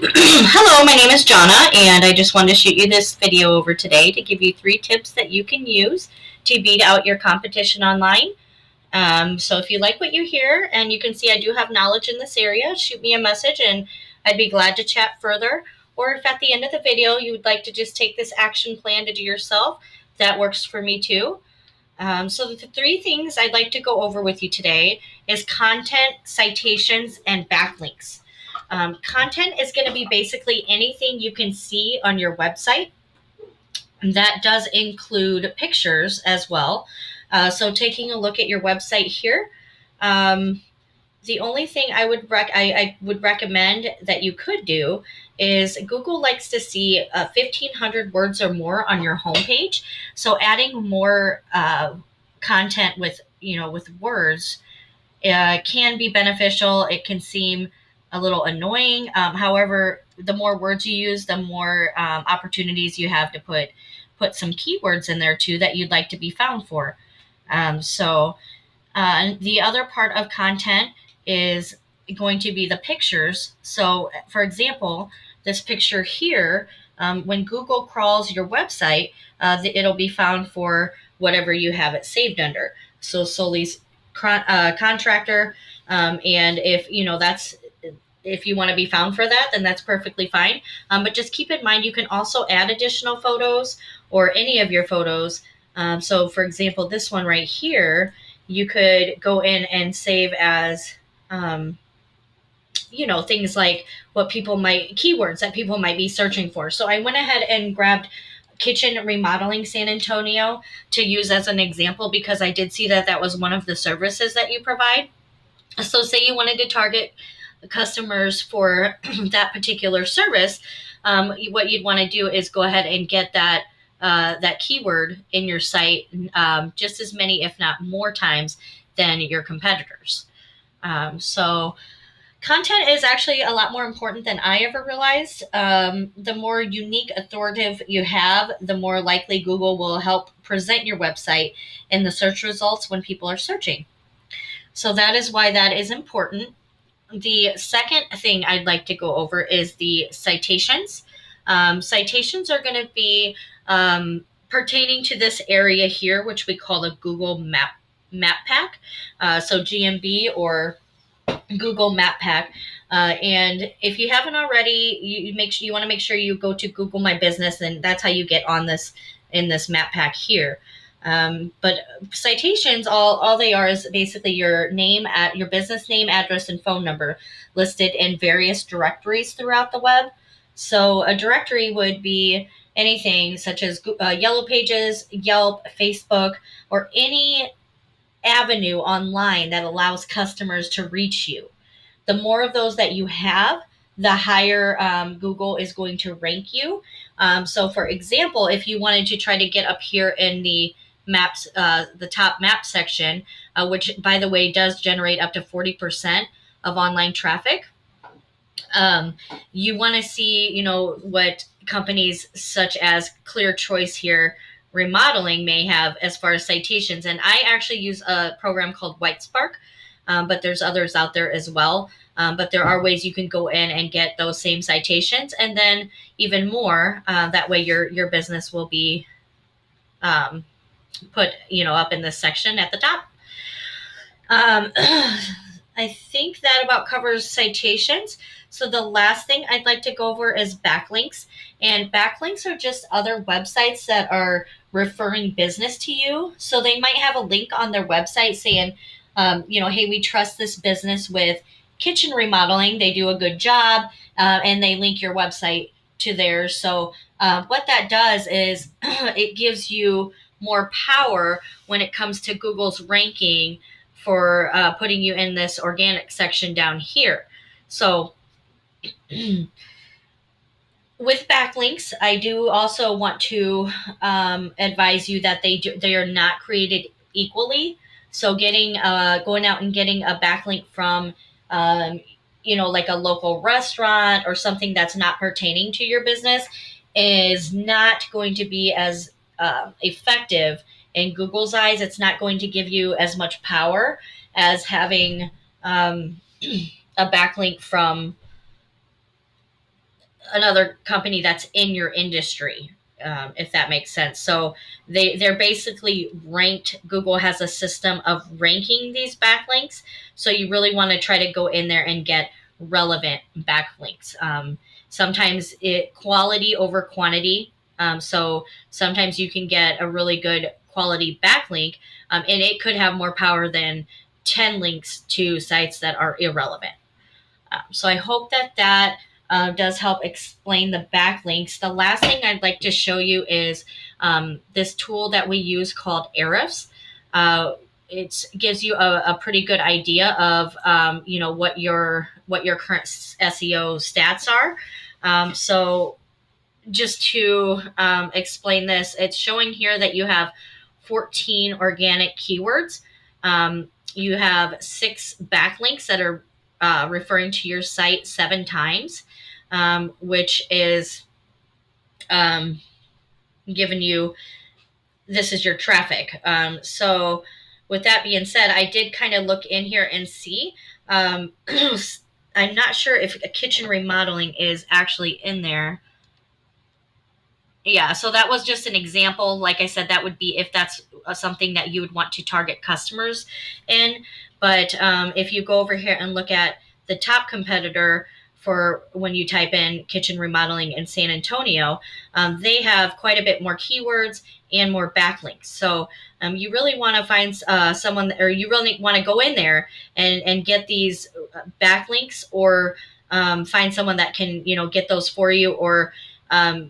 Hello, my name is Johnna, and I just wanted to shoot you this video over today to give you 3 tips that you can use to beat out your competition online. So if you like what you hear, and you can see I do have knowledge in this area, shoot me a message and I'd be glad to chat further. Or if at the end of the video you would like to just take this action plan to do yourself, that works for me too. So the 3 things I'd like to go over with you today is content, citations, and backlinks. Content is going to be basically anything you can see on your website. That does include pictures as well. So taking a look at your website here, um, the only thing I would recommend that you could do is Google likes to see 1,500 words or more on your homepage. So adding more content with with words can be beneficial. It can seem a little annoying. However, the more words you use, the more opportunities you have to put some keywords in there too that you'd like to be found for. The other part of content is going to be the pictures. So, for example, this picture here, when Google crawls your website, it'll be found for whatever you have it saved under. So, Solis Contractor, and if that's if you want to be found for that, then that's perfectly fine. But just keep in mind, you can also add additional photos or any of your photos. So, for example, this one right here, you could go in and save as um, things like keywords that people might be searching for. So I went ahead and grabbed kitchen remodeling San Antonio to use as an example because I did see that that was one of the services that you provide. So say you wanted to target customers for that particular service, what you'd want to do is go ahead and get that keyword in your site just as many, if not more times than your competitors. So content is actually a lot more important than I ever realized. The more unique, authoritative you have, the more likely Google will help present your website in the search results when people are searching. So that is why that is important. The second thing I'd like to go over is the citations. Citations are going to be pertaining to this area here, which we call the Google Map Pack. So GMB or Google Map Pack. And if you haven't already, you want to make sure you go to Google My Business, and that's how you get on this in this map pack here. But citations, all they are is basically your name, at your business name, address, and phone number listed in various directories throughout the web. So a directory would be anything such as Yellow Pages, Yelp, Facebook, or any avenue online that allows customers to reach you. The more of those that you have, the higher Google is going to rank you. So, for example, if you wanted to try to get up here in the maps, the top map section, which, by the way, does generate up to 40% of online traffic, um, you want to see, what companies such as Clear Choice here remodeling may have as far as citations. And I actually use a program called White Spark, but there's others out there as well. But there are ways you can go in and get those same citations, and then even more. That way, your business will be put up in this section at the top. I think that about covers citations. So the last thing I'd like to go over is backlinks. And backlinks are just other websites that are referring business to you. So they might have a link on their website saying, hey, we trust this business with kitchen remodeling. They do a good job, and they link your website to theirs. So what that does is it gives you more power when it comes to Google's ranking for putting you in this organic section down here. So with backlinks, I do also want to advise you that they are not created equally. So going out and getting a backlink from like a local restaurant or something that's not pertaining to your business is not going to be as effective in Google's eyes. It's not going to give you as much power as having a backlink from another company that's in your industry, if that makes sense. So they're basically ranked. Google has a system of ranking these backlinks. So you really want to try to go in there and get relevant backlinks. Sometimes it quality over quantity. So sometimes you can get a really good quality backlink, and it could have more power than 10 links to sites that are irrelevant. So I hope that does help explain the backlinks. The last thing I'd like to show you is this tool that we use called Ahrefs. It gives you a pretty good idea of what your current SEO stats are. So just to explain this, it's showing here that you have 14 organic keywords. You have 6 backlinks that are referring to your site 7 times, which is um, giving you, this is your traffic. So with that being said, I did kind of look in here and see. I'm not sure if a kitchen remodeling is actually in there. Yeah, so that was just an example. Like I said, that would be if that's something that you would want to target customers in. But if you go over here and look at the top competitor for when you type in kitchen remodeling in San Antonio, they have quite a bit more keywords and more backlinks. So you really want to find someone, or you really want to go in there and get these backlinks, or find someone that can, get those for you, or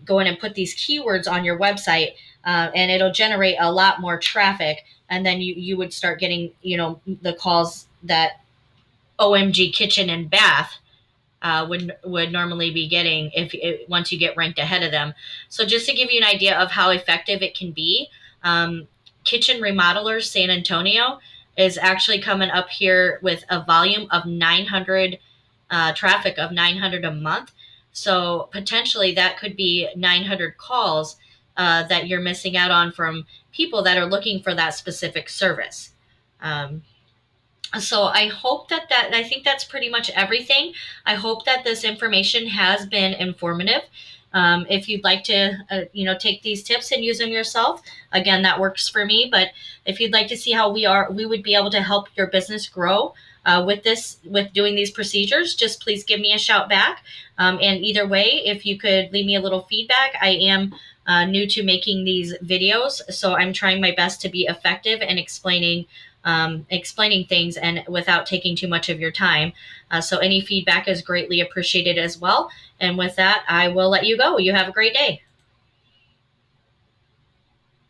go in and put these keywords on your website, and it'll generate a lot more traffic. And then you would start getting, the calls that OMG Kitchen and Bath would normally be getting once you get ranked ahead of them. So just to give you an idea of how effective it can be, Kitchen Remodelers San Antonio is actually coming up here with a volume of 900, traffic of 900 a month. So potentially that could be 900 calls that you're missing out on from people that are looking for that specific service. Um, so I hope that I think that's pretty much everything. I hope that this information has been informative. If you'd like to, take these tips and use them yourself, again, that works for me. But if you'd like to see how we would be able to help your business grow with doing these procedures, just please give me a shout back. And either way, if you could leave me a little feedback, I am new to making these videos, so I'm trying my best to be effective in explaining things and without taking too much of your time. So any feedback is greatly appreciated as well. And with that, I will let you go. You have a great day.